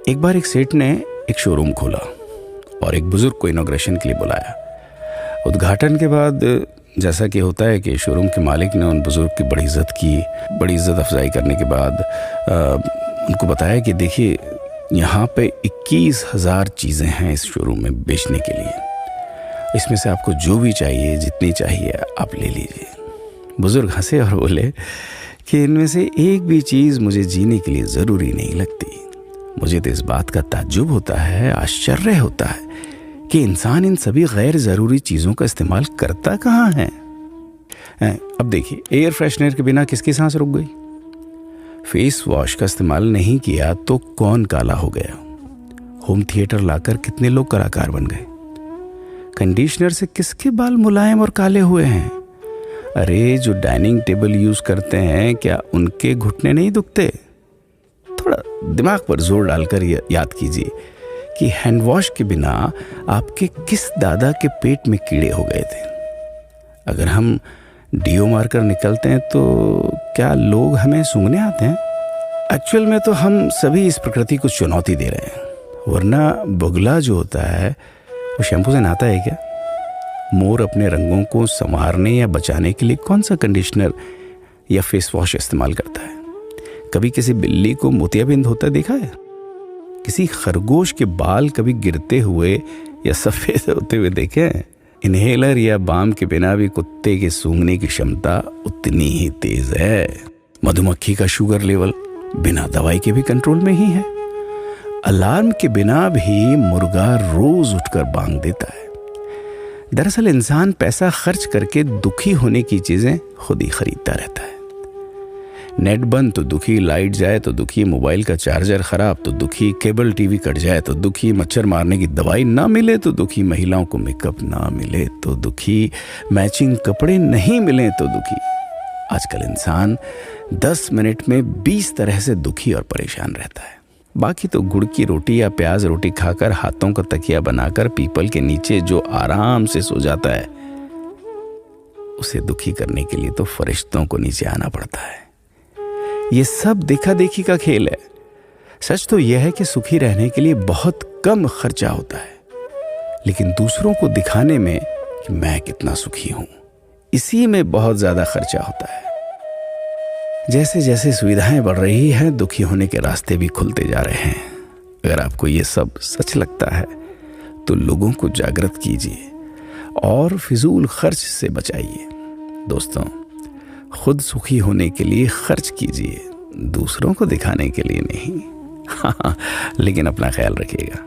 एक बार एक सेठ ने एक शोरूम खोला और एक बुजुर्ग को इनॉग्रेशन के लिए बुलाया। उद्घाटन के बाद जैसा कि होता है कि शोरूम के मालिक ने उन बुजुर्ग की बड़ी इज्जत की। बड़ी इज्जत अफजाई करने के बाद उनको बताया कि देखिए, यहाँ पे 21,000 चीज़ें हैं इस शोरूम में बेचने के लिए। इसमें से आपको जो भी चाहिए, जितनी चाहिए आप ले लीजिए। बुजुर्ग हंसे और बोले कि इनमें से एक भी चीज़ मुझे जीने के लिए ज़रूरी नहीं लगती। मुझे तो इस बात का ताज्जुब होता है, आश्चर्य होता है कि इंसान इन सभी गैर ज़रूरी चीज़ों का इस्तेमाल करता कहाँ है। अब देखिए, एयर फ्रेशनर के बिना किसकी सांस रुक गई? फेस वॉश का इस्तेमाल नहीं किया तो कौन काला हो गया? होम थिएटर लाकर कितने लोग कलाकार बन गए? कंडीशनर से किसके बाल मुलायम और काले हुए हैं? अरे, जो डाइनिंग टेबल यूज करते हैं, क्या उनके घुटने नहीं दुखते? थोड़ा दिमाग पर जोर डालकर याद कीजिए कि हैंड वॉश के बिना आपके किस दादा के पेट में कीड़े हो गए थे। अगर हम डीओ मारकर निकलते हैं तो क्या लोग हमें सूंघने आते हैं? एक्चुअल में तो हम सभी इस प्रकृति को चुनौती दे रहे हैं, वरना बुगला जो होता है वो शैम्पू से नहाता है क्या? मोर अपने रंगों को संवारने या बचाने के लिए कौन सा कंडीशनर या फेस वॉश इस्तेमाल करता है? कभी किसी बिल्ली को मोतियाबिंद होता देखा है? किसी खरगोश के बाल कभी गिरते हुए या सफ़ेद होते हुए देखे हैं? इनहेलर या बाम के बिना भी कुत्ते के सूंघने की क्षमता उतनी ही तेज है। मधुमक्खी का शुगर लेवल बिना दवाई के भी कंट्रोल में ही है। अलार्म के बिना भी मुर्गा रोज उठकर बांग देता है। दरअसल इंसान पैसा खर्च करके दुखी होने की चीजें खुद ही खरीदता रहता है। नेट बंद तो दुखी, लाइट जाए तो दुखी, मोबाइल का चार्जर खराब तो दुखी, केबल टीवी कट जाए तो दुखी, मच्छर मारने की दवाई ना मिले तो दुखी, महिलाओं को मेकअप ना मिले तो दुखी, मैचिंग कपड़े नहीं मिले तो दुखी। आजकल इंसान 10 मिनट में 20 तरह से दुखी और परेशान रहता है। बाकी तो गुड़ की रोटी या प्याज रोटी खाकर हाथों का तकिया बनाकर पीपल के नीचे जो आराम से सो जाता है, उसे दुखी करने के लिए तो फरिश्तों को नीचे आना पड़ता है। ये सब देखा देखी का खेल है। सच तो यह है कि सुखी रहने के लिए बहुत कम खर्चा होता है, लेकिन दूसरों को दिखाने में कि मैं कितना सुखी हूं, इसी में बहुत ज्यादा खर्चा होता है। जैसे जैसे सुविधाएं बढ़ रही हैं, दुखी होने के रास्ते भी खुलते जा रहे हैं। अगर आपको ये सब सच लगता है तो लोगों को जागृत कीजिए और फिजूल खर्च से बचाइए। दोस्तों, खुद सुखी होने के लिए खर्च कीजिए, दूसरों को दिखाने के लिए नहीं। हाँ, लेकिन अपना ख्याल रखिएगा।